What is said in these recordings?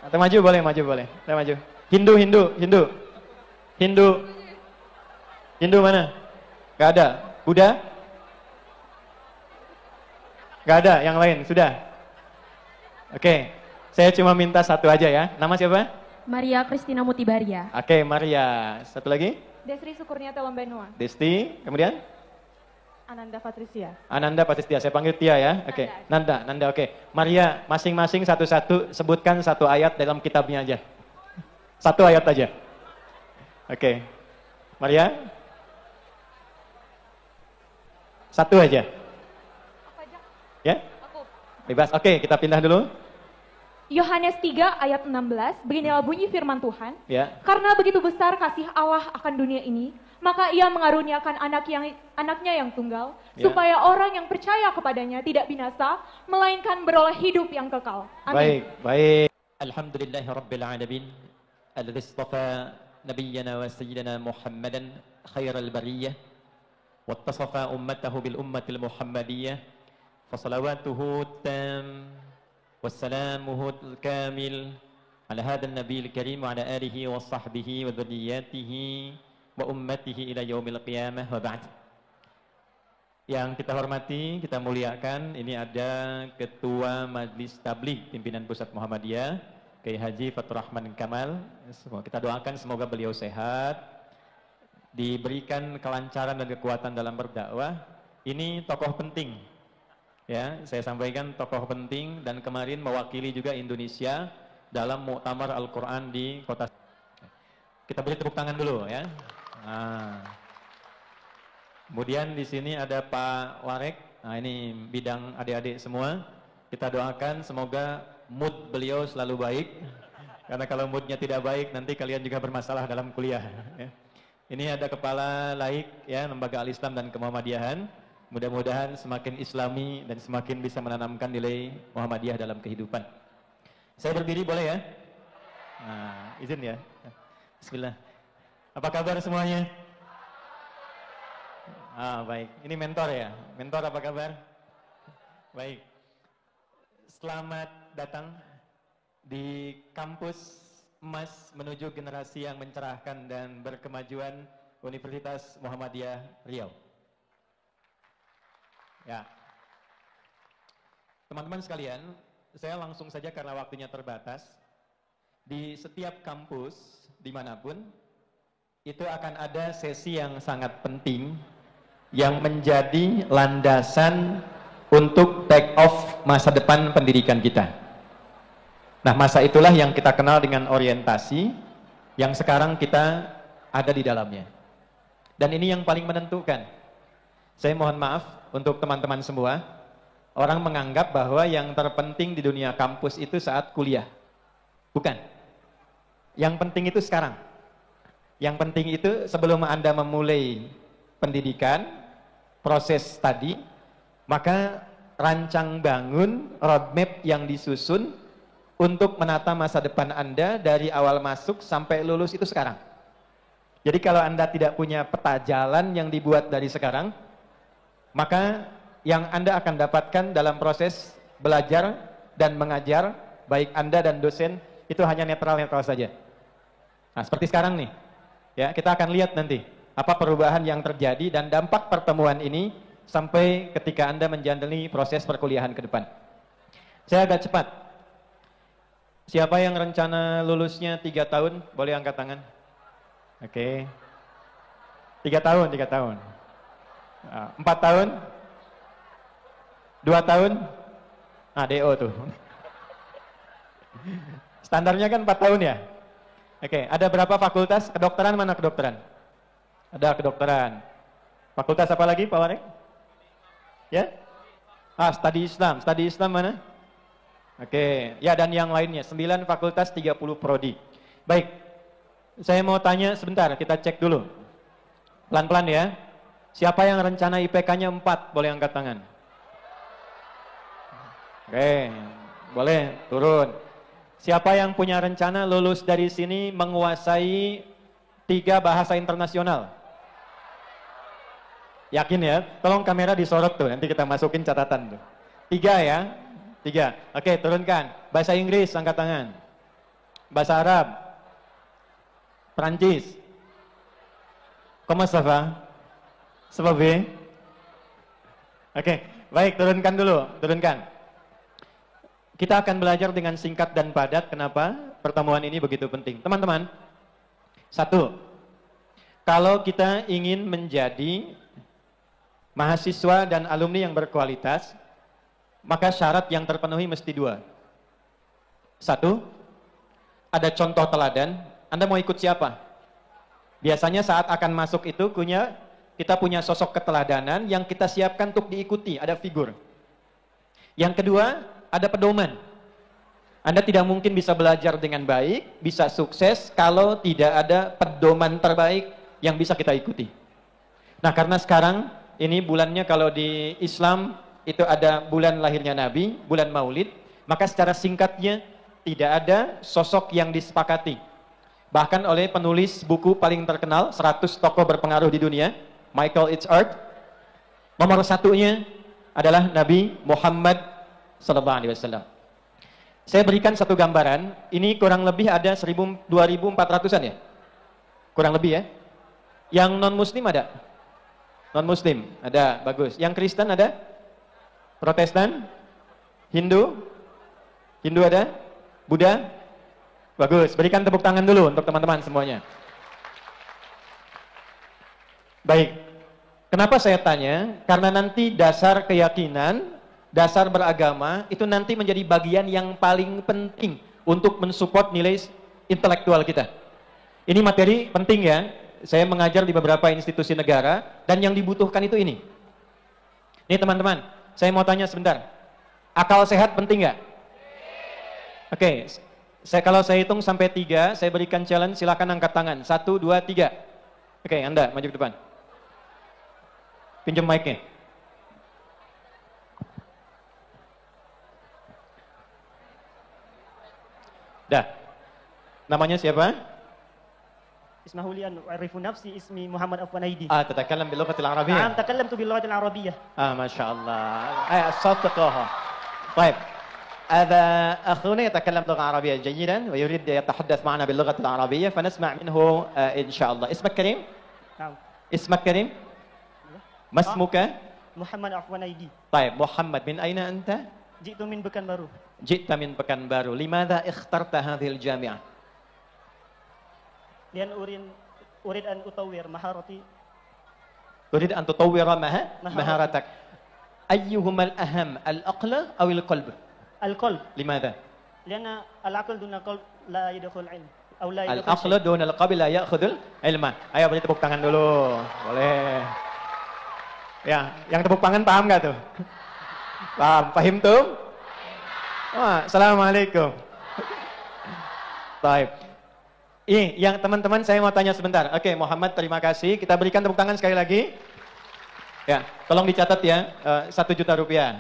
Atau maju boleh, maju boleh. Saya maju. Hindu, Hindu, Hindu. Hindu. Hindu mana? Gak ada. Buddha? Gak ada, yang lain, sudah. Oke, saya cuma minta satu aja ya. Nama siapa? Maria Kristina Mutibaria. Oke, Maria. Satu lagi? Desri Sukurniata Lambenua. Desti, kemudian? Ananda Patricia. Ananda Patistia, saya panggil Tia ya. Oke, Nanda, oke. Maria, masing-masing satu-satu sebutkan satu ayat dalam kitabnya aja. Satu ayat aja. Oke. Maria? Satu aja. Apa aja? Ya? Aku. Bebas. Oke, kita pindah dulu. Yohanes 3 ayat 16, beginilah bunyi firman Tuhan. Ya. Karena begitu besar kasih Allah akan dunia ini, maka ia mengaruniakan anaknya yang tunggal, Ya. supaya orang yang percaya kepadanya tidak binasa, melainkan beroleh hidup yang kekal. Amin. Baik. Alhamdulillahirabbil alamin. Alladzi istafa nabiyyana wa sayyidina Muhammadan khairal bariyah wattasafa ummatahu bil ummatil muhammadiyah. Fa salawatuhu tam wassalamuhu al-kamil ala hadzal nabiyil karim wa ala alihi wa sahbihi wa dzurriyyatihi wa ummatihi ila yaumil qiyamah wa ba'd. Yang kita hormati, kita muliakan, ini ada Ketua Majelis Tabligh Pimpinan Pusat Muhammadiyah, Kiai Haji Fathur Rahman Kamal. Kita doakan semoga beliau sehat, diberikan kelancaran dan kekuatan dalam berdakwah. Ini tokoh penting, ya, saya sampaikan tokoh penting dan kemarin mewakili juga Indonesia dalam Muktamar Al-Quran di kota. Kita beri tepuk tangan dulu ya. Nah. Kemudian di sini ada Pak Warek. Nah, ini bidang adik-adik semua. Kita doakan semoga mood beliau selalu baik. Karena kalau moodnya tidak baik, nanti kalian juga bermasalah dalam kuliah. Ya. Ini ada Kepala Laik, ya, Lembaga Al-Islam dan Kemuhammadiyahan. Mudah-mudahan semakin Islami dan semakin bisa menanamkan nilai Muhammadiyah dalam kehidupan. Saya berdiri boleh ya? Nah, izin ya. Bismillah. Apa kabar semuanya? Baik. Ini mentor ya? Mentor apa kabar? Baik. Selamat datang di kampus emas menuju generasi yang mencerahkan dan berkemajuan Universitas Muhammadiyah Riau. Ya. Teman-teman sekalian, saya langsung saja karena waktunya terbatas. Di setiap kampus, dimanapun, itu akan ada sesi yang sangat penting yang menjadi landasan untuk take off masa depan pendidikan kita. Nah, masa itulah yang kita kenal dengan orientasi, yang sekarang kita ada di dalamnya. Dan ini yang paling menentukan. Saya mohon maaf untuk teman-teman semua, orang menganggap bahwa yang terpenting di dunia kampus itu saat kuliah. Bukan. Yang penting itu sekarang. Yang penting itu sebelum Anda memulai pendidikan, proses tadi, maka rancang bangun roadmap yang disusun untuk menata masa depan Anda dari awal masuk sampai lulus itu sekarang. Jadi kalau Anda tidak punya peta jalan yang dibuat dari sekarang, maka yang Anda akan dapatkan dalam proses belajar dan mengajar, baik Anda dan dosen, itu hanya netral-netral saja. Nah, seperti sekarang nih, ya, kita akan lihat nanti apa perubahan yang terjadi dan dampak pertemuan ini sampai ketika Anda menjalani proses perkuliahan ke depan. Saya agak cepat. Siapa yang rencana lulusnya 3 tahun? Boleh angkat tangan. Oke. 3 tahun, 3 tahun. 4 tahun? 2 tahun? Nah, DO tuh. Standarnya kan 4 tahun ya? Oke, ada berapa fakultas? Kedokteran mana kedokteran? Ada kedokteran. Fakultas apa lagi Pak Warek? Ya? Studi Islam. Studi Islam mana? Oke, ya, dan yang lainnya 9 fakultas 30 prodi. Baik. Saya mau tanya sebentar, kita cek dulu. Pelan-pelan ya. Siapa yang rencana IPK-nya 4? Boleh angkat tangan. Oke, boleh turun. Siapa yang punya rencana lulus dari sini menguasai 3 bahasa internasional? Yakin ya? Tolong kamera disorot tuh, nanti kita masukin catatan tuh. 3 ya? 3. Oke, turunkan. Bahasa Inggris, angkat tangan. Bahasa Arab. Perancis. Comment ça va? Ça va bien? Oke, baik, turunkan dulu, turunkan. Kita akan belajar dengan singkat dan padat. Kenapa? Pertemuan ini begitu penting. Teman-teman, satu, kalau kita ingin menjadi mahasiswa dan alumni yang berkualitas, maka syarat yang terpenuhi mesti dua. Satu, ada contoh teladan. Anda mau ikut siapa? Biasanya saat akan masuk itu kita punya sosok keteladanan yang kita siapkan untuk diikuti, ada figur. Yang kedua, ada pedoman. Anda tidak mungkin bisa belajar dengan baik, bisa sukses kalau tidak ada pedoman terbaik yang bisa kita ikuti. Nah, karena sekarang ini bulannya kalau di Islam itu ada bulan lahirnya Nabi, bulan Maulid, maka secara singkatnya tidak ada sosok yang disepakati. Bahkan oleh penulis buku paling terkenal, 100 tokoh berpengaruh di dunia, Michael H. Hart, nomor satunya adalah Nabi Muhammad SAW. Saya berikan satu gambaran, ini kurang lebih ada 2.400-an ya? Kurang lebih ya? Yang non-muslim ada? Non-muslim, ada, bagus. Yang Kristen ada? Protestan? Hindu? Hindu ada? Buddha? Bagus, berikan tepuk tangan dulu untuk teman-teman semuanya. Baik, kenapa saya tanya? Karena nanti dasar keyakinan, dasar beragama, itu nanti menjadi bagian yang paling penting untuk mensupport nilai intelektual kita. Ini materi penting ya, saya mengajar di beberapa institusi negara, dan yang dibutuhkan itu ini. Nih teman-teman, saya mau tanya sebentar, akal sehat penting nggak? Oke. Kalau saya hitung sampai 3, saya berikan challenge, silakan angkat tangan. 1, 2, 3. Oke, Anda maju ke depan. Pinjam mic-nya. Dah. Namanya siapa? اسمحوا لي أن أعرف نفسي اسمي محمد أفوان أيدي تتكلم باللغة العربية؟ نعم تكلمت باللغة العربية ما شاء الله صدقها طيب هذا أخونا يتكلم لغة عربية جيدا ويريد يتحدث معنا باللغة العربية فنسمع منه إن شاء الله. اسمك كريم؟ نعم. اسمك كريم؟ ما اسمك؟ محمد أفوان أيدي. طيب محمد من أين أنت؟ جئت من بكنبارو. جئت من بكنبارو. لماذا اخترت هذه الجامعة؟ لأن أريد أن أطور مهارتي. تريد أن تطور مهارتك. أيهما الأهم العقل أو القلب؟ القلب. لماذا؟ لأن العقل دون القلب لا يدخل علم أو لا يدخل العقل دون القلب لا يأخذ العلم. Ayo beri tepuk tangan dulu. Boleh. Ya, yang tepuk tangan paham nggak tuh? Paham? Paham tuh? Wah, assalamualaikum. Baik. Yang teman-teman saya mau tanya sebentar. Oke, Muhammad terima kasih. Kita berikan tepuk tangan sekali lagi. Ya, tolong dicatat ya, 1 juta rupiah.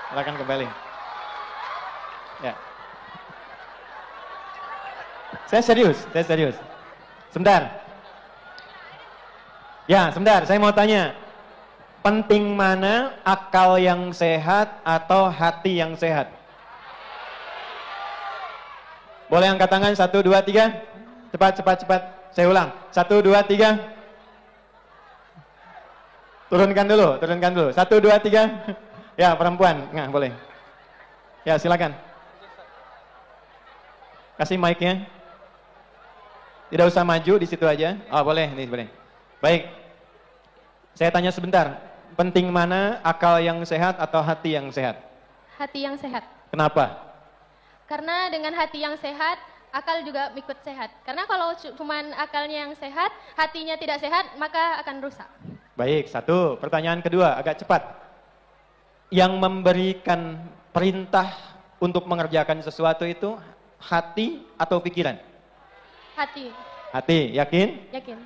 Silakan kembali. Ya. Saya serius. Sebentar. Ya, sebentar, saya mau tanya. Penting mana akal yang sehat atau hati yang sehat? Boleh angkat tangan, 1, 2, 3. Cepat. Saya ulang. 1, 2, 3. Turunkan dulu. 1, 2, 3. Ya, perempuan. Nah, boleh. Ya, silakan. Kasih mic-nya. Tidak usah maju, di situ aja. Oh, boleh, nih, boleh. Baik. Saya tanya sebentar. Penting mana akal yang sehat atau hati yang sehat? Hati yang sehat. Kenapa? Karena dengan hati yang sehat, akal juga ikut sehat. Karena kalau cuman akalnya yang sehat, hatinya tidak sehat, maka akan rusak. Baik, 1. Pertanyaan kedua, agak cepat. Yang memberikan perintah untuk mengerjakan sesuatu itu hati atau pikiran? Hati. Hati, yakin? Yakin.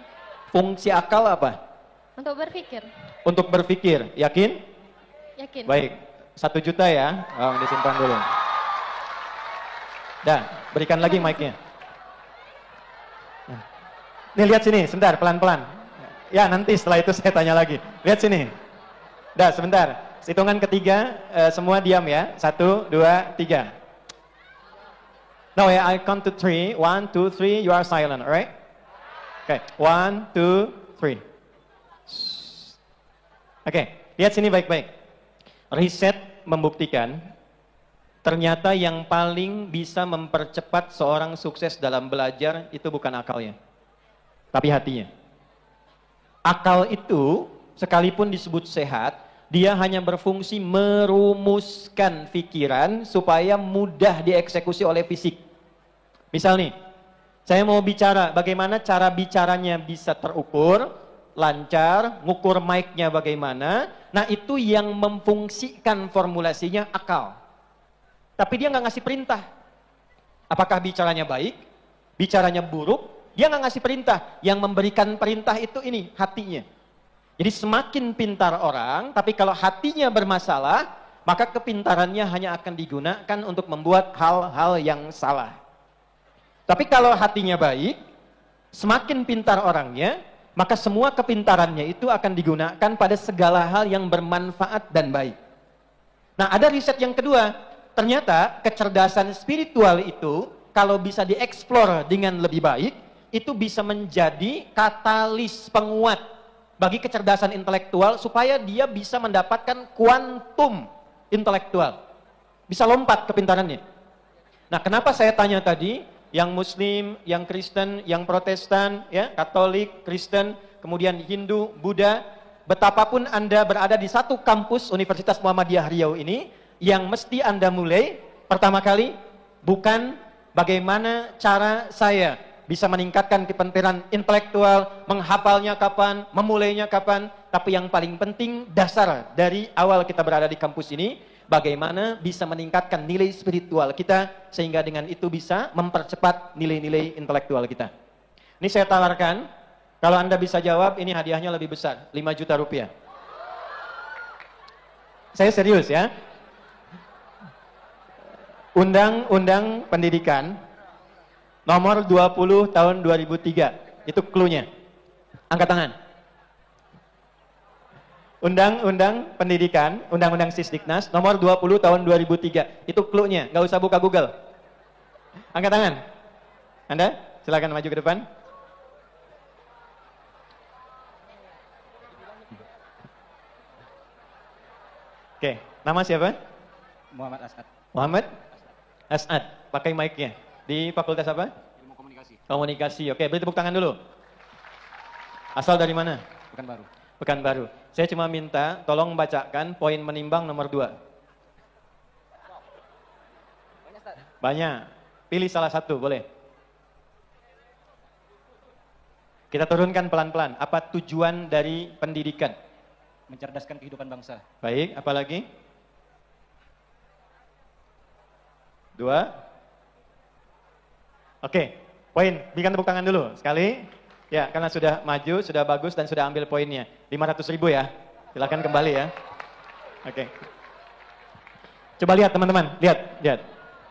Fungsi akal apa? Untuk berpikir. Untuk berpikir, yakin? Yakin. Baik, 1 juta ya. Oh, disimpan dulu. Dah, berikan lagi mic-nya. Nih, lihat sini, sebentar, pelan-pelan. Ya, nanti setelah itu saya tanya lagi. Lihat sini. Dah, sebentar. Hitungan ketiga, semua diam ya. 1, 2, 3. No, yeah, I count to 3. 1, 2, 3, you are silent, alright? Okay, 1, 2, 3. Oke, lihat sini baik-baik. Riset membuktikan ternyata yang paling bisa mempercepat seorang sukses dalam belajar itu bukan akalnya, tapi hatinya. Akal itu sekalipun disebut sehat, dia hanya berfungsi merumuskan pikiran supaya mudah dieksekusi oleh fisik. Misal nih, saya mau bicara, bagaimana cara bicaranya bisa terukur, lancar, ngukur mic-nya bagaimana. Nah itu yang memfungsikan formulasinya akal. Tapi dia nggak ngasih perintah. Apakah bicaranya baik, bicaranya buruk, dia nggak ngasih perintah. Yang memberikan perintah itu ini, hatinya. Jadi semakin pintar orang, tapi kalau hatinya bermasalah, maka kepintarannya hanya akan digunakan untuk membuat hal-hal yang salah. Tapi kalau hatinya baik, semakin pintar orangnya, maka semua kepintarannya itu akan digunakan pada segala hal yang bermanfaat dan baik. Nah, ada riset yang kedua. Ternyata kecerdasan spiritual itu kalau bisa dieksplor dengan lebih baik, itu bisa menjadi katalis penguat bagi kecerdasan intelektual supaya dia bisa mendapatkan kuantum intelektual. Bisa lompat kepintarannya. Nah, kenapa saya tanya tadi, yang Muslim, yang Kristen, yang Protestan, ya, Katolik, Kristen, kemudian Hindu, Buddha, betapapun Anda berada di satu kampus Universitas Muhammadiyah Riau ini, yang mesti Anda mulai pertama kali bukan bagaimana cara saya bisa meningkatkan kepintaran intelektual, menghafalnya kapan, memulainya kapan, tapi yang paling penting dasar dari awal kita berada di kampus ini, bagaimana bisa meningkatkan nilai spiritual kita sehingga dengan itu bisa mempercepat nilai-nilai intelektual kita. Ini saya tawarkan, kalau Anda bisa jawab ini hadiahnya lebih besar, 5 juta rupiah. Saya serius ya. Undang-Undang Pendidikan nomor 20 tahun 2003. Itu clue-nya. Angkat tangan. Undang-Undang Pendidikan, Undang-Undang Sisdiknas nomor 20 tahun 2003. Itu clue-nya, nggak usah buka Google. Angkat tangan. Anda, silakan maju ke depan. Oke, nama siapa? Muhammad As'ad. Muhammad As'ad, pakai mic-nya. Di fakultas apa? Ilmu komunikasi. Komunikasi, oke, beri tepuk tangan dulu. Asal dari mana? Pekanbaru. Pekanbaru. Saya cuma minta, tolong bacakan poin menimbang nomor 2. Banyak. Pilih salah satu, boleh. Kita turunkan pelan-pelan. Apa tujuan dari pendidikan? Mencerdaskan kehidupan bangsa. Baik, apa lagi? 2. Oke, poin. Berikan tepuk tangan dulu. Sekali. Ya, karena sudah maju, sudah bagus, dan sudah ambil poinnya. 500.000 ya. Silakan kembali ya. Oke. Coba lihat teman-teman. Lihat.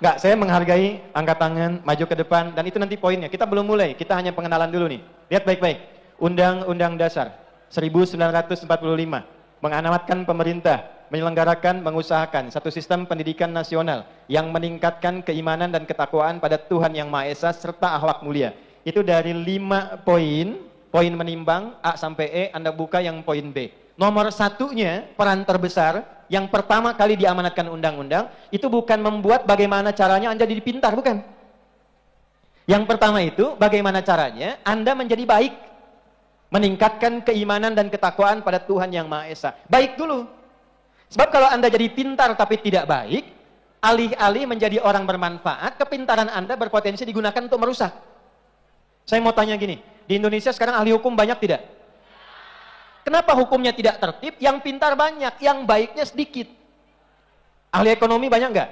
Enggak, saya menghargai angkat tangan, maju ke depan, dan itu nanti poinnya. Kita belum mulai, kita hanya pengenalan dulu nih. Lihat baik-baik. Undang-Undang Dasar 1945 mengalamatkan pemerintah menyelenggarakan, mengusahakan satu sistem pendidikan nasional yang meningkatkan keimanan dan ketakwaan pada Tuhan Yang Maha Esa serta akhlak mulia. Itu dari 5 poin menimbang A sampai E, Anda buka yang poin B. Nomor satunya, peran terbesar, yang pertama kali diamanatkan undang-undang, itu bukan membuat bagaimana caranya Anda jadi pintar, bukan. Yang pertama itu, bagaimana caranya Anda menjadi baik. Meningkatkan keimanan dan ketakwaan pada Tuhan Yang Maha Esa. Baik dulu. Sebab kalau Anda jadi pintar tapi tidak baik, alih-alih menjadi orang bermanfaat, kepintaran Anda berpotensi digunakan untuk merusak. Saya mau tanya gini, di Indonesia sekarang ahli hukum banyak tidak? Kenapa hukumnya tidak tertib? Yang pintar banyak, yang baiknya sedikit. Ahli ekonomi banyak nggak?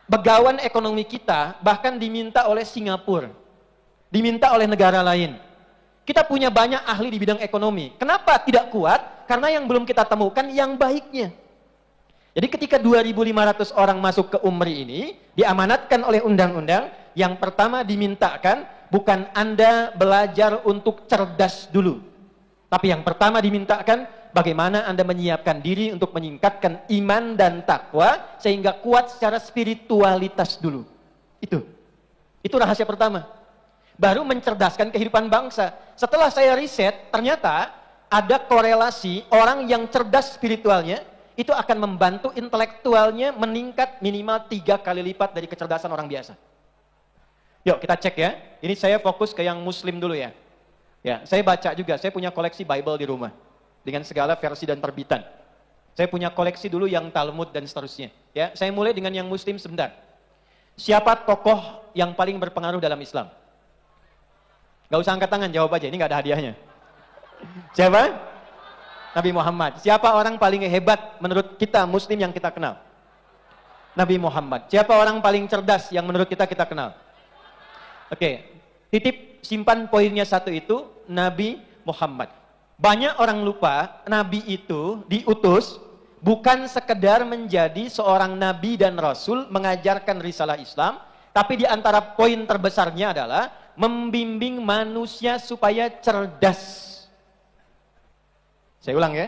Begawan ekonomi kita bahkan diminta oleh Singapura, diminta oleh negara lain. Kita punya banyak ahli di bidang ekonomi. Kenapa tidak kuat? Karena yang belum kita temukan yang baiknya. Jadi ketika 2.500 orang masuk ke UMRI ini, diamanatkan oleh undang-undang, yang pertama dimintakan, bukan Anda belajar untuk cerdas dulu. Tapi yang pertama dimintakan, bagaimana Anda menyiapkan diri untuk meningkatkan iman dan takwa, sehingga kuat secara spiritualitas dulu. Itu. Itu rahasia pertama. Baru mencerdaskan kehidupan bangsa. Setelah saya riset, ternyata ada korelasi orang yang cerdas spiritualnya, itu akan membantu intelektualnya meningkat minimal 3 kali lipat dari kecerdasan orang biasa. Yuk kita cek ya. Ini saya fokus ke yang muslim dulu ya. Ya, saya baca juga, saya punya koleksi Bible di rumah. Dengan segala versi dan terbitan. Saya punya koleksi dulu yang Talmud dan seterusnya. Ya, saya mulai dengan yang muslim sebentar. Siapa tokoh yang paling berpengaruh dalam Islam? Gak usah angkat tangan, jawab aja, ini gak ada hadiahnya. Siapa? Nabi Muhammad. Siapa orang paling hebat menurut kita muslim yang kita kenal? Nabi Muhammad. Siapa orang paling cerdas yang menurut kita kenal? Oke, titip simpan poinnya satu itu, Nabi Muhammad. Banyak orang lupa, Nabi itu diutus bukan sekedar menjadi seorang Nabi dan Rasul mengajarkan risalah Islam, tapi di antara poin terbesarnya adalah membimbing manusia supaya cerdas. Saya ulang ya.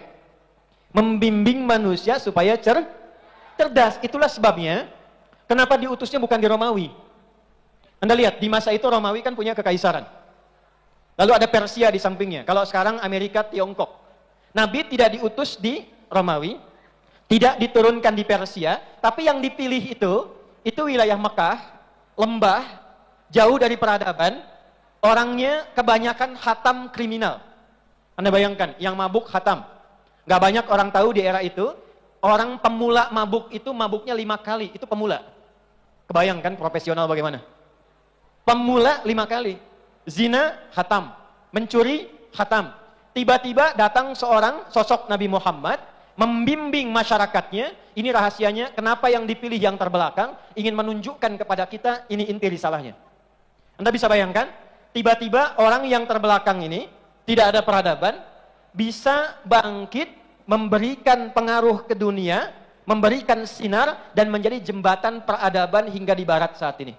Membimbing manusia supaya cerdas. Itulah sebabnya kenapa diutusnya bukan di Romawi. Anda lihat, di masa itu Romawi kan punya kekaisaran. Lalu ada Persia di sampingnya. Kalau sekarang Amerika, Tiongkok. Nabi tidak diutus di Romawi, tidak diturunkan di Persia, tapi yang dipilih itu wilayah Mekah, lembah, jauh dari peradaban, orangnya kebanyakan khatam kriminal. Anda bayangkan, yang mabuk khatam. Gak banyak orang tahu di era itu, orang pemula mabuk itu mabuknya 5 kali, itu pemula. Kebayangkan profesional bagaimana? Pemula 5 kali. Zina, khatam. Mencuri, khatam. Tiba-tiba datang seorang sosok Nabi Muhammad, membimbing masyarakatnya. Ini rahasianya, kenapa yang dipilih yang terbelakang, ingin menunjukkan kepada kita, ini inti risalahnya. Anda bisa bayangkan, tiba-tiba orang yang terbelakang ini, tidak ada peradaban, bisa bangkit, memberikan pengaruh ke dunia, memberikan sinar, dan menjadi jembatan peradaban hingga di barat saat ini.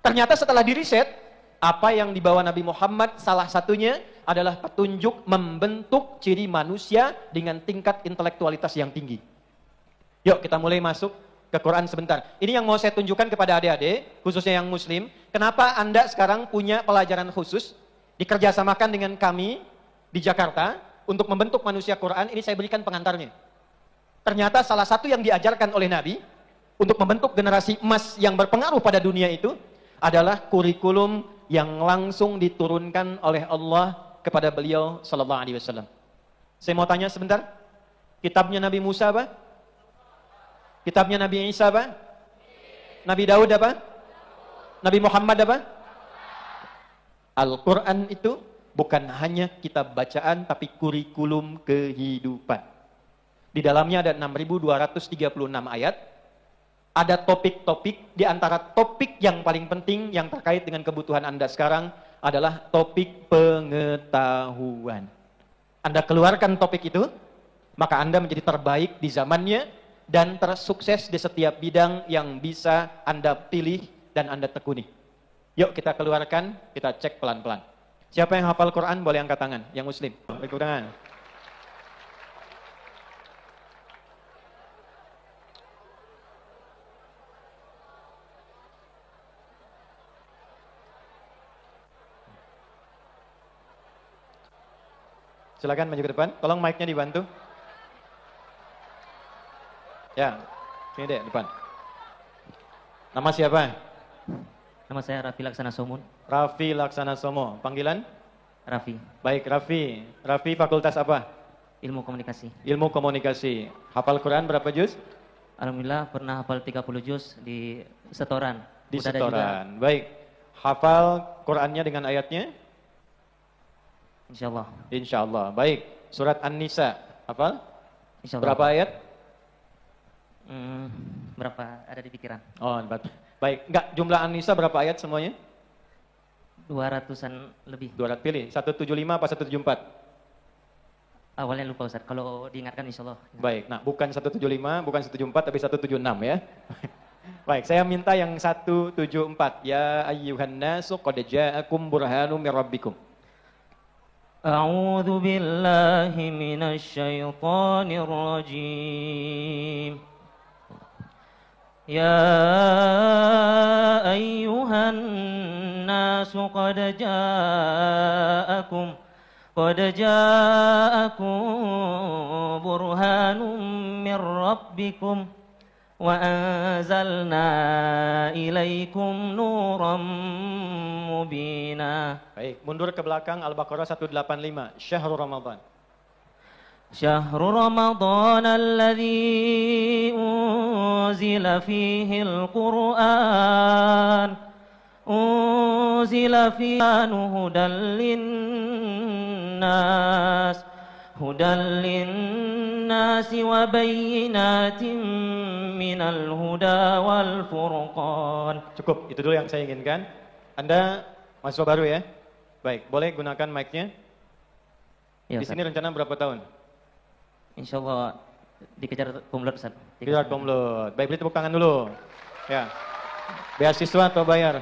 Ternyata setelah diriset, apa yang dibawa Nabi Muhammad salah satunya adalah petunjuk membentuk ciri manusia dengan tingkat intelektualitas yang tinggi. Yuk kita mulai masuk ke Quran sebentar. Ini yang mau saya tunjukkan kepada adik-adik, khususnya yang muslim. Kenapa Anda sekarang punya pelajaran khusus, dikerjasamakan dengan kami di Jakarta, untuk membentuk manusia Quran, ini saya berikan pengantarnya. Ternyata salah satu yang diajarkan oleh Nabi, untuk membentuk generasi emas yang berpengaruh pada dunia itu, adalah kurikulum yang langsung diturunkan oleh Allah kepada beliau sallallahu alaihi wasallam. Saya mau tanya sebentar. Kitabnya Nabi Musa apa? Kitabnya Nabi Isa apa? Nabi Daud apa? Nabi Muhammad apa? Al-Quran itu bukan hanya kitab bacaan, tapi kurikulum kehidupan. Di dalamnya ada 6.236 ayat. Ada topik-topik, di antara topik yang paling penting yang terkait dengan kebutuhan Anda sekarang adalah topik pengetahuan. Anda keluarkan topik itu, maka Anda menjadi terbaik di zamannya dan tersukses di setiap bidang yang bisa Anda pilih dan Anda tekuni. Yuk kita keluarkan, kita cek pelan-pelan. Siapa yang hafal Quran boleh angkat tangan, yang muslim. Angkat tangan. Silakan maju ke depan. Tolong mic-nya dibantu. Ya, sini deh depan. Nama siapa? Nama saya Raffi Laksana Somun. Raffi Laksana Somo. Panggilan? Raffi. Baik, Raffi. Raffi fakultas apa? Ilmu komunikasi. Ilmu komunikasi. Hafal Quran berapa juz? Alhamdulillah pernah hafal 30 juz di setoran. Di Udah ada setoran. Baik. Hafal Qurannya dengan ayatnya? Insyaallah. Insyaallah. Baik. Surat An-Nisa. Hafal? Insyaallah. Berapa ayat? Berapa ada di pikiran? Oh, 4. Baik. Enggak, jumlah An-Nisa berapa ayat semuanya? 200-an lebih. 200 pilih. 175 apa 174? Awalnya lupa Ustaz. Kalau diingatkan insyaallah. Baik. Nah, bukan 175, bukan 174 tapi 176 ya. Baik, saya minta yang 174. Ya ayyuhan nasu qad ja'akum burhanum mir rabbikum. A'udzu billahi minasy syaithanir rajim. Ya ayyuhan الناس قد جاءكم برهان من ربكم وأنزلنا إليكم نورا مبينا. Baik, mundur ke belakang Al-Baqarah 185, Syahrul Ramadan. شهر رمضان الذي أنزل فيه القرآن هدى للناس وبينات من الهدى والفرقان. Cukup, itu dulu yang saya inginkan. Anda mahasiswa baru ya? Baik, boleh gunakan mic-nya. Ya, Di sini rencana berapa tahun? Insyaallah dikejar kumlot, Ustaz. Kejar komlot. Baik, beri tepuk tangan dulu. Ya. Beasiswa atau bayar?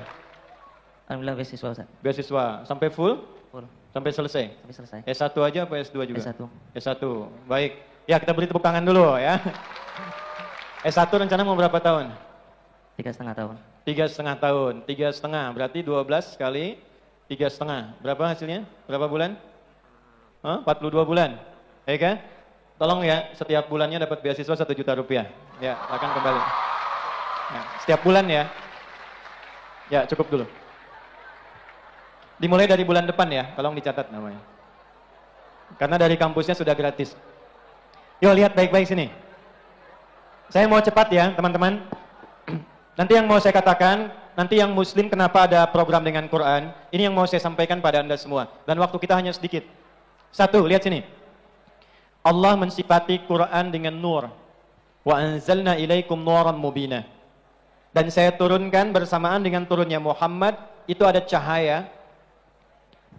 Alhamdulillah beasiswa, Ustaz. Beasiswa. Sampai full? Full. Sampai selesai? Sampai selesai. S1 aja apa S2 juga? S1. S1. Baik. Ya, kita beri tepuk tangan dulu ya. S1 rencana mau berapa tahun? 3,5 tahun. 3,5 tahun. 3,5 berarti 12 kali 3,5. Berapa hasilnya? Berapa bulan? 42 bulan. Ya kan? Tolong ya, setiap bulannya dapat beasiswa 1 juta rupiah. Ya, akan kembali. Ya, setiap bulan ya. Ya, cukup dulu. Dimulai dari bulan depan ya, tolong dicatat namanya. Karena dari kampusnya sudah gratis. Yuk lihat baik-baik sini. Saya mau cepat ya teman-teman. Nanti yang mau saya katakan, nanti yang muslim kenapa ada program dengan Quran, ini yang mau saya sampaikan pada Anda semua. Dan waktu kita hanya sedikit. 1, lihat sini. Allah mensifati Quran dengan nur. Wa anzalna ilaikum nuran mubina. Dan saya turunkan bersamaan dengan turunnya Muhammad, itu ada cahaya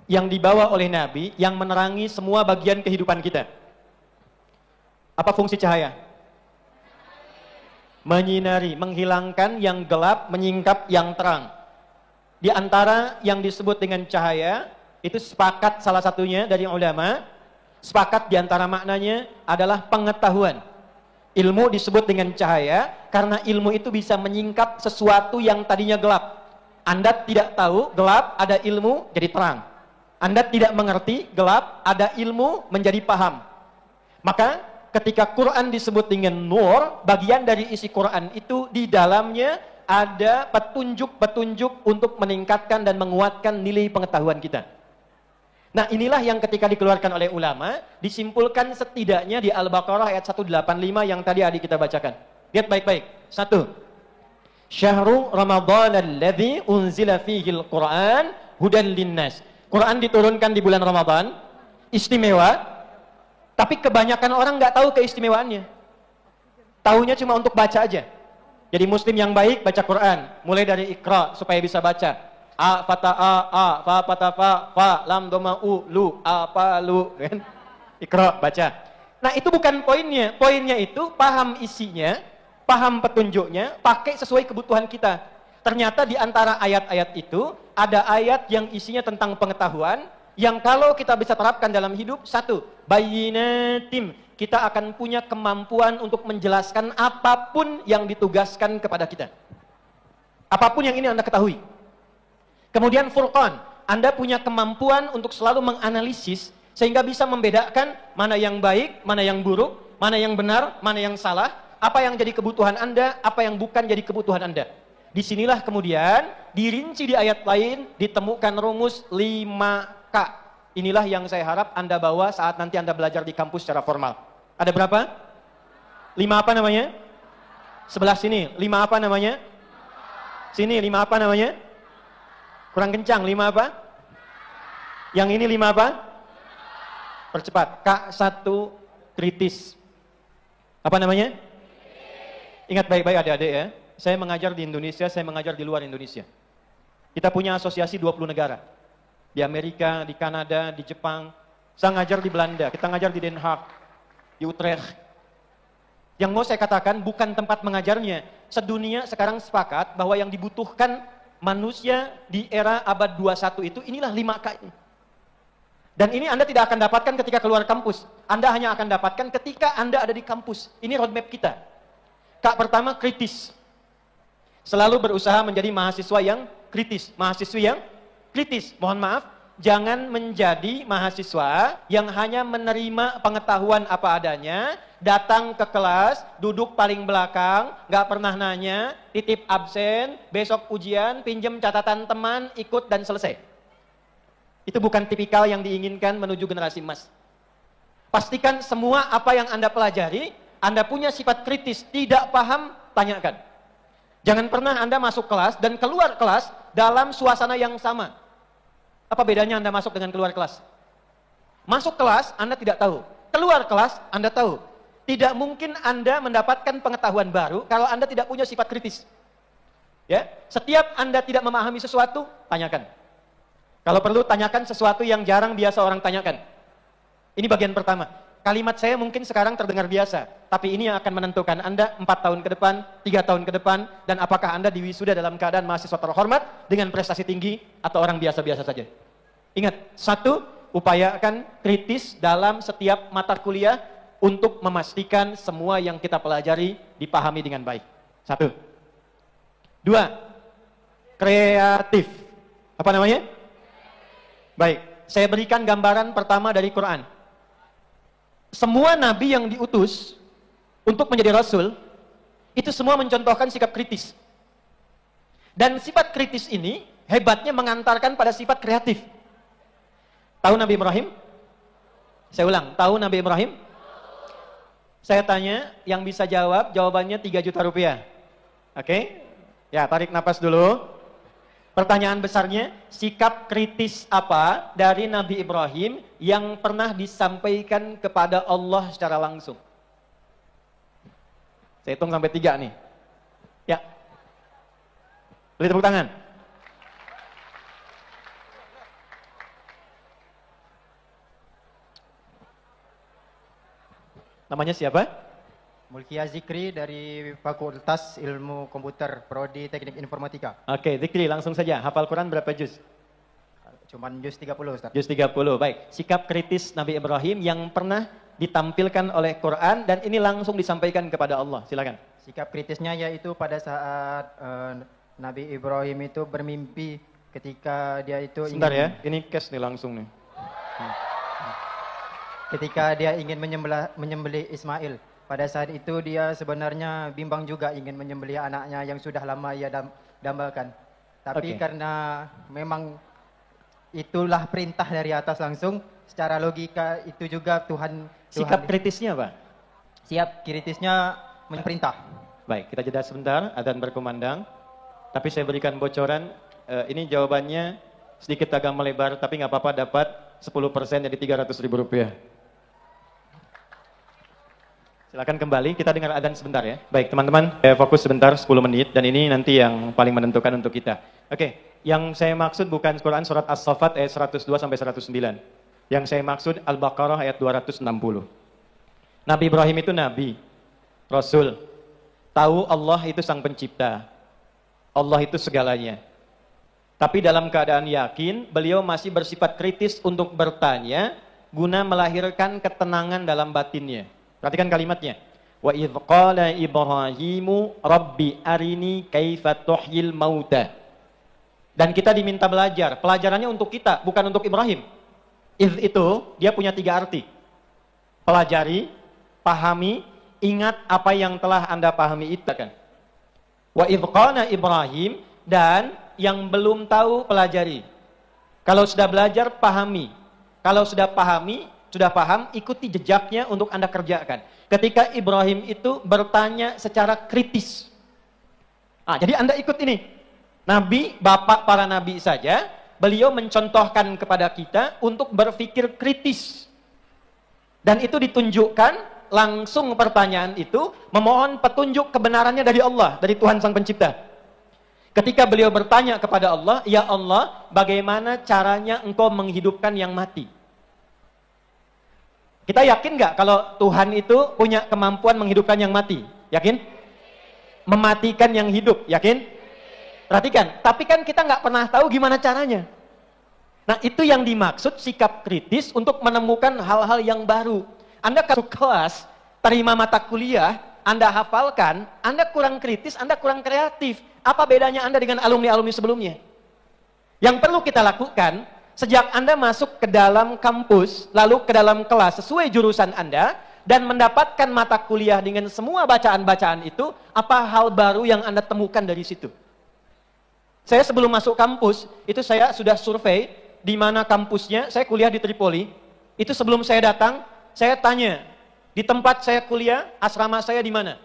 yang dibawa oleh Nabi yang menerangi semua bagian kehidupan kita. Apa fungsi cahaya? Menyinari, menghilangkan yang gelap, menyingkap yang terang. Di antara yang disebut dengan cahaya, itu sepakat salah satunya dari ulama, sepakat di antara maknanya adalah pengetahuan. Ilmu disebut dengan cahaya karena ilmu itu bisa menyingkap sesuatu yang tadinya gelap. Anda tidak tahu gelap, ada ilmu jadi terang. Anda tidak mengerti gelap, ada ilmu menjadi paham. Maka ketika Quran disebut dengan nur, bagian dari isi Quran itu di dalamnya ada petunjuk-petunjuk untuk meningkatkan dan menguatkan nilai pengetahuan kita. Nah, inilah yang ketika dikeluarkan oleh ulama, disimpulkan setidaknya di Al-Baqarah ayat 185 yang tadi adik kita bacakan. Lihat baik-baik. 1. Syahrul Ramadan alladzi unzila fihil Qur'an hudan linnas. Quran diturunkan di bulan Ramadan, istimewa, tapi kebanyakan orang nggak tahu keistimewaannya. Tahunya cuma untuk baca aja. Jadi muslim yang baik baca Quran, mulai dari Iqra supaya bisa baca. A fata a fa fata fa lam doma u lu apa lu kan? Iqra baca. Nah, itu bukan poinnya. Poinnya itu paham isinya, paham petunjuknya, pakai sesuai kebutuhan kita. Ternyata di antara ayat-ayat itu ada ayat yang isinya tentang pengetahuan yang kalau kita bisa terapkan dalam hidup, 1, bayyinatim, kita akan punya kemampuan untuk menjelaskan apapun yang ditugaskan kepada kita. Apapun yang ini Anda ketahui. Kemudian Furqan, Anda punya kemampuan untuk selalu menganalisis sehingga bisa membedakan mana yang baik, mana yang buruk, mana yang benar, mana yang salah, apa yang jadi kebutuhan Anda, apa yang bukan jadi kebutuhan Anda. Disinilah kemudian dirinci di ayat lain ditemukan rumus 5K. Inilah yang saya harap Anda bawa saat nanti Anda belajar di kampus secara formal. Ada berapa? 5 apa namanya? Sebelah sini, 5 apa namanya? Sini, 5 apa namanya? Kurang kencang, 5 apa? Yang ini 5 apa? Percepat. K1 kritis. Apa namanya? Ingat baik-baik adik-adik ya. Saya mengajar di Indonesia, saya mengajar di luar Indonesia. Kita punya asosiasi 20 negara. Di Amerika, di Kanada, di Jepang. Saya ngajar di Belanda, kita ngajar di Den Haag, di Utrecht. Yang mau saya katakan bukan tempat mengajarnya. Sedunia sekarang sepakat bahwa yang dibutuhkan manusia di era abad 21 itu inilah 5K ini. Dan ini Anda tidak akan dapatkan ketika keluar kampus. Anda hanya akan dapatkan ketika Anda ada di kampus. Ini roadmap kita. K pertama kritis. Selalu berusaha menjadi mahasiswa yang kritis, mahasiswi yang kritis. Mohon maaf, jangan menjadi mahasiswa yang hanya menerima pengetahuan apa adanya, datang ke kelas, duduk paling belakang, nggak pernah nanya, titip absen, besok ujian, pinjam catatan teman, ikut dan selesai. Itu bukan tipikal yang diinginkan menuju generasi emas. Pastikan semua apa yang Anda pelajari, Anda punya sifat kritis, tidak paham, tanyakan. Jangan pernah Anda masuk kelas dan keluar kelas dalam suasana yang sama. Apa bedanya Anda masuk dengan keluar kelas? Masuk kelas, Anda tidak tahu. Keluar kelas, Anda tahu. Tidak mungkin Anda mendapatkan pengetahuan baru kalau Anda tidak punya sifat kritis. Ya, setiap Anda tidak memahami sesuatu, tanyakan. Kalau perlu, tanyakan sesuatu yang jarang biasa orang tanyakan. Ini bagian pertama. Kalimat saya mungkin sekarang terdengar biasa, tapi ini yang akan menentukan Anda 4 tahun ke depan, 3 tahun ke depan, dan apakah Anda diwisuda dalam keadaan mahasiswa terhormat dengan prestasi tinggi atau orang biasa-biasa saja. Ingat, 1, upayakan kritis dalam setiap mata kuliah untuk memastikan semua yang kita pelajari dipahami dengan baik. 1. 2, kreatif. Apa namanya? Baik, saya berikan gambaran pertama dari Quran. Semua nabi yang diutus untuk menjadi rasul, itu semua mencontohkan sikap kritis. Dan sifat kritis ini hebatnya mengantarkan pada sifat kreatif. Tahu Nabi Ibrahim? Saya ulang, tahu Nabi Ibrahim? Saya tanya, yang bisa jawab, jawabannya 3 juta rupiah. Oke? Ya, tarik napas dulu. Pertanyaan besarnya, sikap kritis apa dari Nabi Ibrahim yang pernah disampaikan kepada Allah secara langsung? Saya hitung sampai 3 nih. Ya. Beri tepuk tangan. Namanya siapa? Mulkia Zikri dari Fakultas Ilmu Komputer, Prodi Teknik Informatika. Oke, Zikri, langsung saja. Hafal Quran berapa juz? Cuman juz 30, Ustaz. Juz 30, baik. Sikap kritis Nabi Ibrahim yang pernah ditampilkan oleh Quran dan ini langsung disampaikan kepada Allah. Silakan. Sikap kritisnya yaitu pada saat Nabi Ibrahim itu bermimpi ketika dia itu Sebentar ya, ini cash nih langsung nih. Ketika dia ingin menyembelih Ismail. Pada saat itu dia sebenarnya bimbang juga ingin menyembelih anaknya yang sudah lama ia dambakan. Tapi karena memang itulah perintah dari atas langsung, secara logika itu juga Tuhan. Sikap kritisnya apa? Siap kritisnya memerintah. Baik, kita jeda sebentar, adzan berkumandang. Tapi saya berikan bocoran, ini jawabannya sedikit agak melebar, tapi nggak apa-apa, dapat 10% jadi 300.000 rupiah. Silakan kembali, kita dengar adzan sebentar ya. Baik teman-teman, fokus sebentar 10 menit dan ini nanti yang paling menentukan untuk kita. Oke, yang saya maksud bukan Quran surat As-Saffat ayat 102 sampai 109. Yang saya maksud Al-Baqarah ayat 260. Nabi Ibrahim itu nabi, rasul. Tahu Allah itu sang pencipta. Allah itu segalanya. Tapi dalam keadaan yakin, beliau masih bersifat kritis untuk bertanya guna melahirkan ketenangan dalam batinnya. Perhatikan kalimatnya. Wa idz qala Ibrahimu rabbi arini kaifa tuhyil mauta. Dan kita diminta belajar. Pelajarannya untuk kita, bukan untuk Ibrahim. Idz itu dia punya 3 arti. Pelajari, pahami, ingat apa yang telah Anda pahami itu kan. Wa idz qala Ibrahim, dan yang belum tahu pelajari. Kalau sudah belajar pahami. Kalau sudah pahami, sudah paham, ikuti jejaknya untuk Anda kerjakan. Ketika Ibrahim itu bertanya secara kritis. Jadi Anda ikut ini. Nabi, bapak para nabi saja, beliau mencontohkan kepada kita untuk berpikir kritis. Dan itu ditunjukkan langsung pertanyaan itu, memohon petunjuk kebenarannya dari Allah, dari Tuhan Sang Pencipta. Ketika beliau bertanya kepada Allah, ya Allah, bagaimana caranya engkau menghidupkan yang mati? Kita yakin nggak kalau Tuhan itu punya kemampuan menghidupkan yang mati? Yakin? Mematikan yang hidup, yakin? Perhatikan, tapi kan kita nggak pernah tahu gimana caranya. Nah itu yang dimaksud sikap kritis untuk menemukan hal-hal yang baru. Anda kalau kelas, terima mata kuliah, Anda hafalkan, Anda kurang kritis, Anda kurang kreatif. Apa bedanya Anda dengan alumni-alumni sebelumnya? Yang perlu kita lakukan, sejak Anda masuk ke dalam kampus, lalu ke dalam kelas sesuai jurusan Anda, dan mendapatkan mata kuliah dengan semua bacaan-bacaan itu, apa hal baru yang Anda temukan dari situ? Saya sebelum masuk kampus, itu saya sudah survei di mana kampusnya, saya kuliah di Tripoli. Itu sebelum saya datang, saya tanya, di tempat saya kuliah, asrama saya di mana?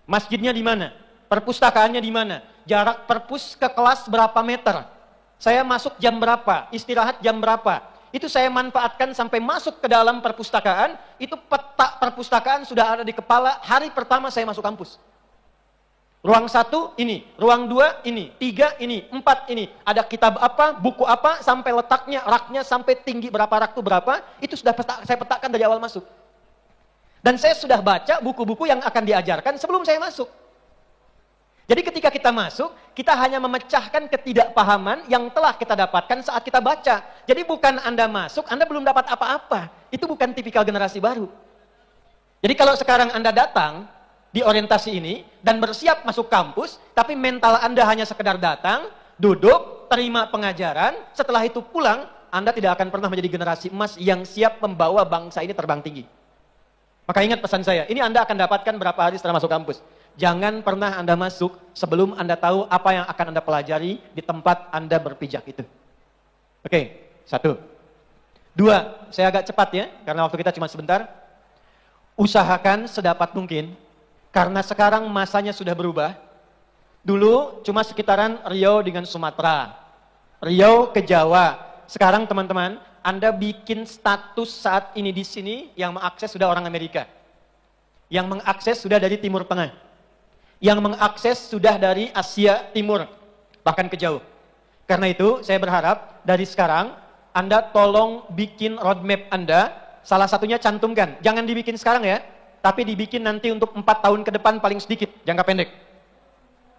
Masjidnya di mana? Perpustakaannya di mana? Jarak perpus ke kelas berapa meter? Saya masuk jam berapa? Istirahat jam berapa? Itu saya manfaatkan sampai masuk ke dalam perpustakaan, itu peta perpustakaan sudah ada di kepala hari pertama saya masuk kampus. Ruang 1 ini, ruang 2 ini, 3 ini, 4 ini. Ada kitab apa, buku apa, sampai letaknya, raknya, sampai tinggi berapa, rak itu berapa, itu sudah saya petakan dari awal masuk. Dan saya sudah baca buku-buku yang akan diajarkan sebelum saya masuk. Jadi ketika kita masuk, kita hanya memecahkan ketidakpahaman yang telah kita dapatkan saat kita baca. Jadi bukan Anda masuk, Anda belum dapat apa-apa. Itu bukan tipikal generasi baru. Jadi kalau sekarang Anda datang di orientasi ini dan bersiap masuk kampus, tapi mental Anda hanya sekedar datang, duduk, terima pengajaran, setelah itu pulang, Anda tidak akan pernah menjadi generasi emas yang siap membawa bangsa ini terbang tinggi. Maka ingat pesan saya, ini Anda akan dapatkan berapa hari setelah masuk kampus. Jangan pernah Anda masuk sebelum Anda tahu apa yang akan Anda pelajari di tempat Anda berpijak itu. Oke, 1. 2, saya agak cepat ya, karena waktu kita cuma sebentar. Usahakan sedapat mungkin, karena sekarang masanya sudah berubah. Dulu cuma sekitaran Riau dengan Sumatera, Riau ke Jawa. Sekarang teman-teman, Anda bikin status saat ini di sini yang mengakses sudah orang Amerika. Yang mengakses sudah dari Timur Tengah. Yang mengakses sudah dari Asia Timur, bahkan ke jauh. Karena itu, saya berharap dari sekarang, Anda tolong bikin roadmap Anda, salah satunya cantumkan. Jangan dibikin sekarang ya, tapi dibikin nanti untuk 4 tahun ke depan paling sedikit, jangka pendek.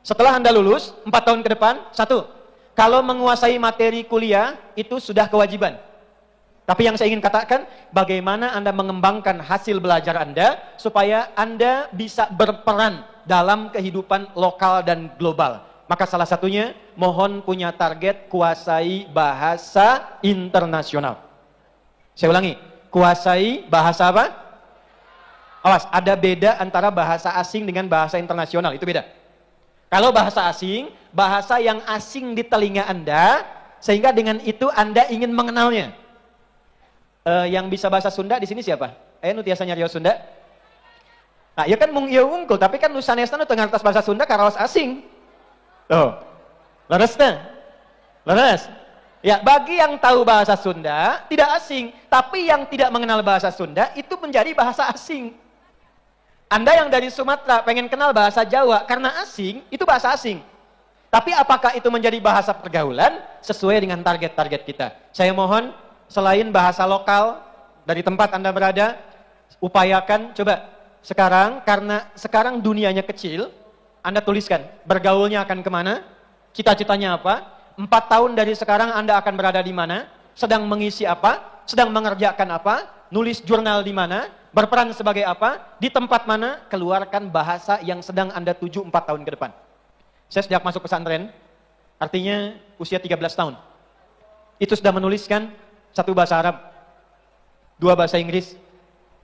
Setelah Anda lulus, 4 tahun ke depan, 1, kalau menguasai materi kuliah, itu sudah kewajiban. Tapi yang saya ingin katakan, bagaimana Anda mengembangkan hasil belajar Anda, supaya Anda bisa berperan dalam kehidupan lokal dan global. Maka salah satunya, mohon punya target kuasai bahasa internasional. Saya ulangi, kuasai bahasa apa? Awas, ada beda antara bahasa asing dengan bahasa internasional, itu beda. Kalau bahasa asing, bahasa yang asing di telinga Anda, sehingga dengan itu Anda ingin mengenalnya. Yang bisa bahasa Sunda di sini siapa? Nu tiasanya Riau Sunda? Nah, ya kan mung ieu unggul, tapi kan nu sanesna nu teu ngartos bahasa Sunda karaos asing. Tuh. Leres teh? Leres. Ya, bagi yang tahu bahasa Sunda tidak asing, tapi yang tidak mengenal bahasa Sunda itu menjadi bahasa asing. Anda yang dari Sumatera pengen kenal bahasa Jawa karena asing, itu bahasa asing. Tapi apakah itu menjadi bahasa pergaulan sesuai dengan target-target kita? Saya mohon selain bahasa lokal dari tempat Anda berada, upayakan coba sekarang, karena sekarang dunianya kecil, Anda tuliskan, bergaulnya akan kemana, cita-citanya apa, 4 tahun dari sekarang Anda akan berada di mana, sedang mengisi apa, sedang mengerjakan apa, nulis jurnal di mana, berperan sebagai apa, di tempat mana, keluarkan bahasa yang sedang Anda tuju 4 tahun ke depan. Saya sejak masuk pesantren, artinya usia 13 tahun, itu sudah menuliskan 1 bahasa Arab, 2 bahasa Inggris,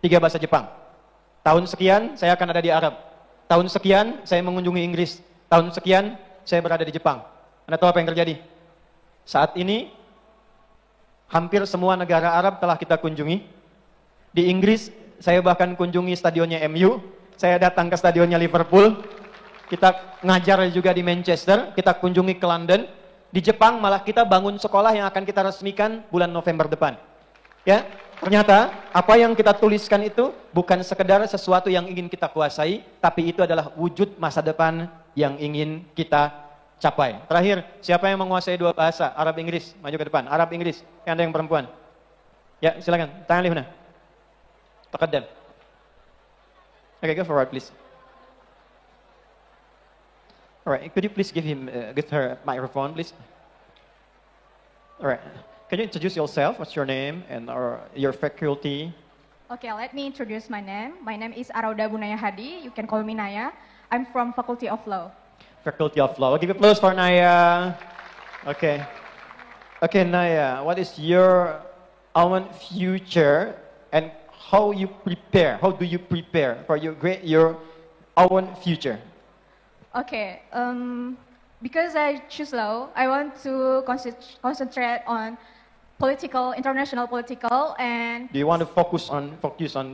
3 bahasa Jepang. Tahun sekian saya akan ada di Arab. Tahun sekian saya mengunjungi Inggris. Tahun sekian saya berada di Jepang. Anda tahu apa yang terjadi? Saat ini hampir semua negara Arab telah kita kunjungi. Di Inggris saya bahkan kunjungi stadionnya MU. Saya datang ke stadionnya Liverpool. Kita ngajar juga di Manchester. Kita kunjungi ke London. Di Jepang malah kita bangun sekolah yang akan kita resmikan bulan November depan. Ya, ternyata apa yang kita tuliskan itu bukan sekedar sesuatu yang ingin kita kuasai, tapi itu adalah wujud masa depan yang ingin kita capai. Terakhir, siapa yang menguasai 2 bahasa, Arab Inggris? Maju ke depan, Arab Inggris. Yang ada yang perempuan. Ya, silakan. Tangan lihuna. Taqaddam. Okay, go forward please. Alright, could you please give her a microphone please? Alright. Can you introduce yourself? What's your name and your faculty? Okay, let me introduce my name. My name is Arauda Bunaya Hadi. You can call me Naya. I'm from Faculty of Law. Faculty of Law. Give applause for Naya. Okay. Okay, Naya, what is your own future and how you prepare? How do you prepare for your own future? Okay, because I choose law, I want to concentrate on international political, and Do you want to focus on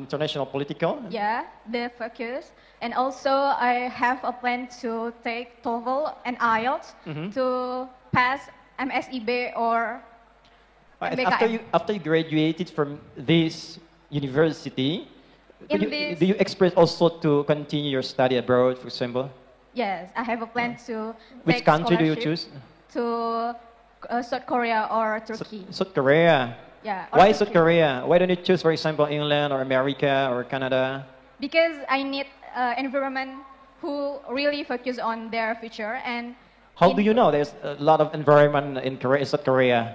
international political? yeah, the focus. And also, I have a plan to take TOEFL and IELTS to pass MSEB or MBKM. After you graduated from this university, In do you expect also to continue your study abroad, for example? Yes, I have a plan to Which take country do you scholarship choose? to South Korea or Turkey. South Korea. Yeah. or Why South Turkey. Korea? Why don't you choose, for example, England or America or Canada? Because I need environment who really focus on their future, and How do you know there's a lot of environment in South Korea?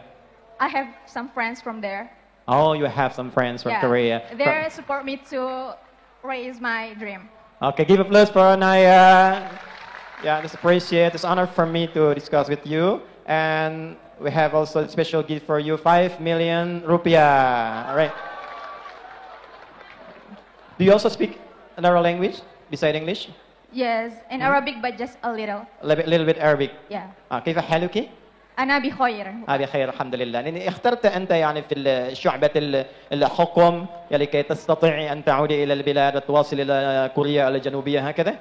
I have some friends from there. Oh, you have some friends from Yeah. Korea. They support me to raise my dream. Okay, give applause for Naya. Yeah, it's appreciate. It's honor for me to discuss with you. And we have also a special gift for you, 5 million rupiah. All right. Do you also speak another language beside English? Yes, in Arabic, but just a little. A little bit Arabic. Yeah. كيف حالك؟ أنا بخير. بخير الحمد لله. يعني اخترت أنت يعني في شعبة الحكم لكي تستطيعي أن تعودي إلى البلاد وتواصلي إلى كوريا الجنوبية هكذا؟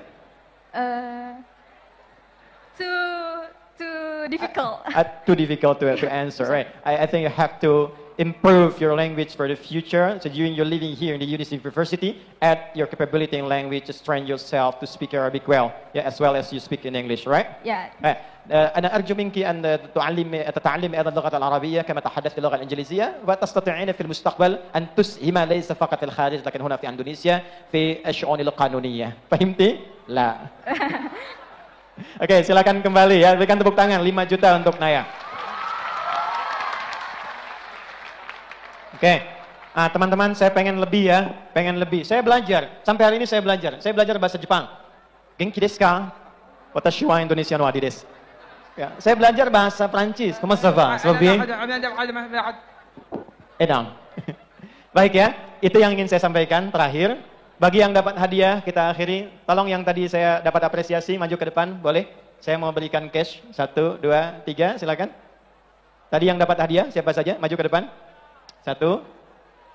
Too difficult. Too difficult to answer, right? I think you have to improve your language for the future. So during your living here in the university, add your capability in language to train yourself to speak Arabic well, yeah, as well as you speak in English, right? Yeah. أنا أرجو منك أن تتعلمي أيضا اللغة العربية كما تحدثت اللغة الإنجليزية وتستطيعين في المستقبل أن تسهم ليس فقط في الخارج لكن هنا في إندونيسيا في الشؤون القانونية. فهمتي؟ لا. Oke, silakan kembali ya. Berikan tepuk tangan 5 juta untuk Naya. Oke. Teman-teman, saya pengen lebih ya, pengen lebih. Saya belajar. Sampai hari ini saya belajar. Saya belajar bahasa Jepang. Genki desu ka? Watashi wa Indonesian wa desu. Ya, saya belajar bahasa Prancis. Comment ça va? Ça va bien? Edam. Baik ya, itu yang ingin saya sampaikan terakhir. Bagi yang dapat hadiah, kita akhiri. Tolong yang tadi saya dapat apresiasi, maju ke depan, boleh? Saya mau berikan cash. 1, 2, 3, silakan. Tadi yang dapat hadiah, siapa saja? Maju ke depan. 1,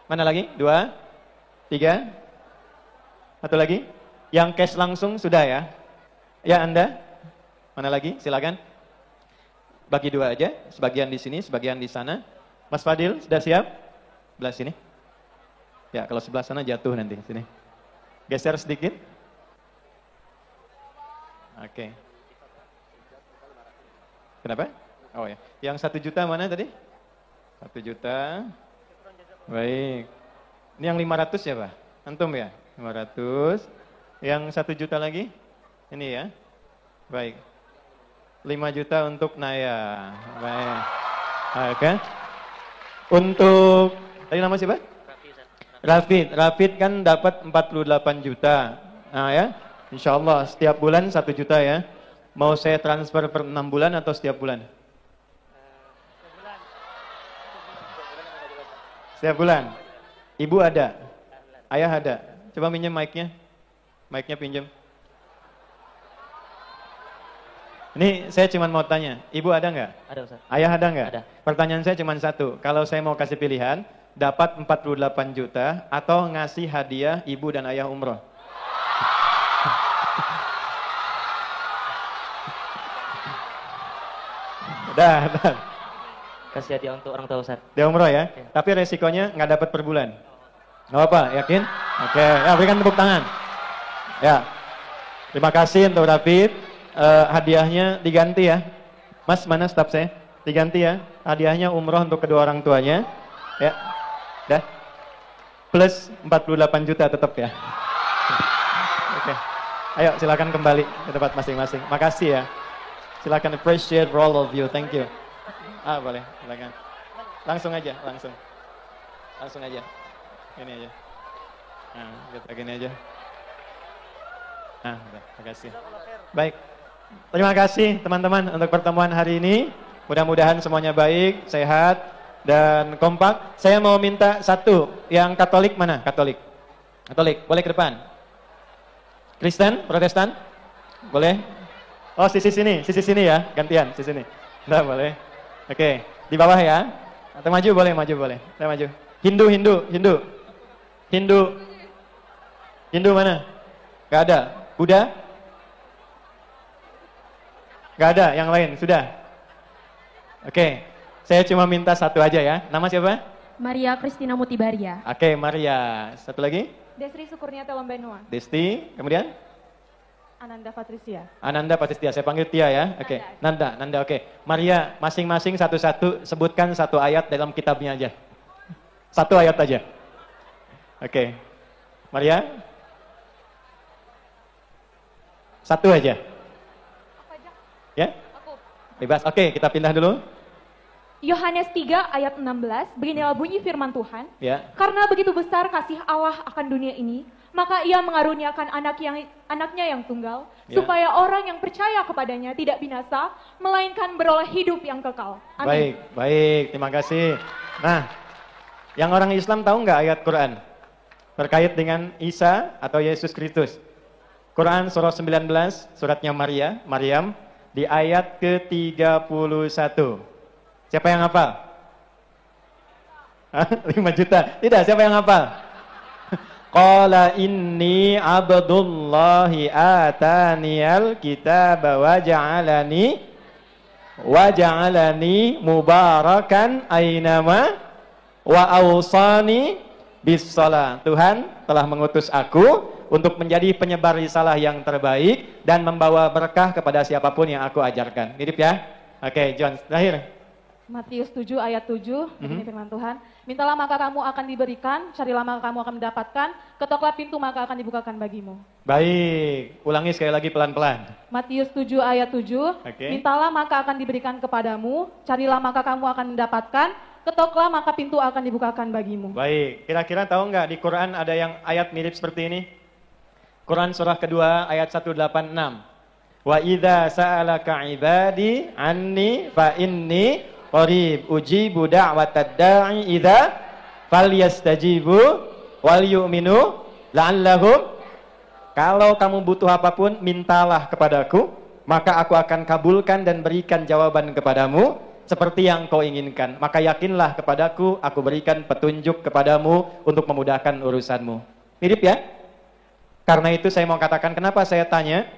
mana lagi? 2, 3. Satu lagi. Yang cash langsung sudah ya? Ya, Anda? Mana lagi? Silakan. Bagi 2 aja, sebagian di sini, sebagian di sana. Mas Fadil, sudah siap? Sebelah sini. Ya, kalau sebelah sana jatuh nanti. Sini. Geser sedikit. Oke. Kenapa? Oh ya. Yang 1 juta mana tadi? 1 juta. Baik. Ini yang 500 ya Pak? Antum ya? 500. Yang 1 juta lagi? Ini ya. Baik. 5 juta untuk Naya. Baik. Oke. Untuk, tadi nama siapa? Rafid kan dapat 48 juta. Nah ya, insya Allah setiap bulan 1 juta ya. Mau saya transfer per 6 bulan atau setiap bulan? Setiap bulan. Ibu ada? Ayah ada? Coba minjem mic-nya. Mic-nya pinjam. Ini saya cuma mau tanya, ibu ada nggak? Ada Ustaz. Ayah ada nggak? Ada. Pertanyaan saya cuma satu, kalau saya mau kasih pilihan, dapat 48 juta atau ngasih hadiah ibu dan ayah umroh? Udah. Kasih hadiah untuk orang tua Ustaz. Dia umroh ya? Ya. Tapi resikonya nggak dapat per bulan. Nggak apa, yakin? Oke, ya berikan tepuk tangan. Ya, terima kasih untuk David. Hadiahnya diganti ya. Mas, mana staf saya? Diganti ya. Hadiahnya umroh untuk kedua orang tuanya. Ya, dah. Plus 48 juta tetap ya. Oke. Ayo silakan kembali ke tempat masing-masing. Makasih ya. Silakan appreciate for all of you. Thank you. Boleh, silakan. Langsung aja, langsung. Langsung aja. Gini aja. Nah, kita gini aja. Udah, makasih. Baik. Terima kasih teman-teman untuk pertemuan hari ini. Mudah-mudahan semuanya baik, sehat, dan kompak. Saya mau minta satu, yang Katolik mana? Katolik. Katolik, boleh ke depan. Kristen, Protestan? Boleh? Oh, sisi sini ya, gantian, sisi sini. Nggak boleh. Oke, di bawah ya. Atau maju boleh, maju boleh. Saya maju. Hindu mana? Gak ada. Buddha? Gak ada, yang lain, sudah. Oke, saya cuma minta satu aja ya. Nama siapa? Maria Kristina Mutibaria. Oke, Maria. Satu lagi? Desri Sukurniati Lombenua. Desti, kemudian? Ananda Patricia. Ananda Patistia, saya panggil Tia ya. Oke, Nanda, oke. Maria, masing-masing satu-satu sebutkan satu ayat dalam kitabnya aja. Satu ayat aja. Oke. Maria? Satu aja. Ya? Bebas. Oke, kita pindah dulu. Yohanes 3 ayat 16, beginilah bunyi firman Tuhan. Ya. Karena begitu besar kasih Allah akan dunia ini, maka ia mengaruniakan anaknya yang tunggal, Ya. supaya orang yang percaya kepadanya tidak binasa, melainkan beroleh hidup yang kekal. Amin. Baik, terima kasih. Nah, yang orang Islam tahu nggak ayat Quran? Terkait dengan Isa atau Yesus Kristus. Quran surah 19, suratnya Maryam, di ayat ke-31. Siapa yang hafal? 5 juta. Tidak, siapa yang hafal? Qala inni abdullahi ataniyal kitaba wa ja'alani mubarakan ainama wa awsani bis shalah. Tuhan telah mengutus aku untuk menjadi penyebar risalah yang terbaik dan membawa berkah kepada siapapun yang aku ajarkan. Mirip ya? Oke, John, terakhir. Matius 7 ayat 7, begini firman Tuhan. Mintalah maka kamu akan diberikan, carilah maka kamu akan mendapatkan, ketoklah pintu maka akan dibukakan bagimu. Baik, ulangi sekali lagi pelan-pelan. Matius 7 ayat 7, mintalah maka akan diberikan kepadamu, carilah maka kamu akan mendapatkan, ketoklah maka pintu akan dibukakan bagimu. Baik, kira-kira tahu nggak di Quran ada yang ayat mirip seperti ini? Quran surah kedua ayat 186. Wa idza sa'alaka ibadi anni fa inni qarib ujibu da'watad da'i idza falyastajibu wal yu'minu la'allahum. Kalau kamu butuh apapun, mintalah kepadaku, maka aku akan kabulkan dan berikan jawaban kepadamu seperti yang kau inginkan. Maka yakinlah kepadaku, aku berikan petunjuk kepadamu untuk memudahkan urusanmu. Mirip ya? Karena itu saya mau katakan kenapa saya tanya.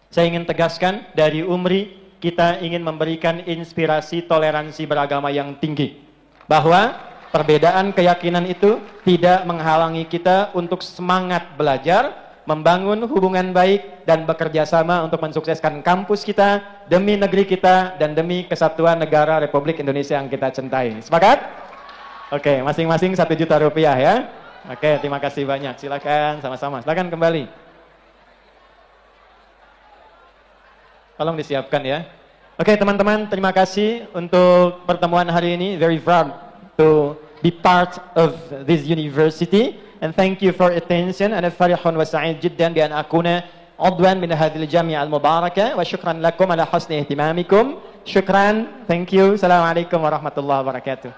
Saya ingin tegaskan dari Umri kita ingin memberikan inspirasi toleransi beragama yang tinggi. Bahwa perbedaan keyakinan itu tidak menghalangi kita untuk semangat belajar, membangun hubungan baik dan bekerja sama untuk mensukseskan kampus kita demi negeri kita dan demi kesatuan negara Republik Indonesia yang kita cintai. Sepakat? Oke, masing-masing 1 juta rupiah ya. Oke, terima kasih banyak. Silakan sama-sama. Silakan kembali. Tolong disiapkan ya. Oke, teman-teman, terima kasih untuk pertemuan hari ini. Very proud to be part of this university. And thank you for attention. أنا فرح وسعيد جدا بأن أكون عضوا من هذه الجامعة المباركة وشكرا لكم على حسن اهتمامكم. شكرا. Thank you. السلام عليكم ورحمة الله وبركاته.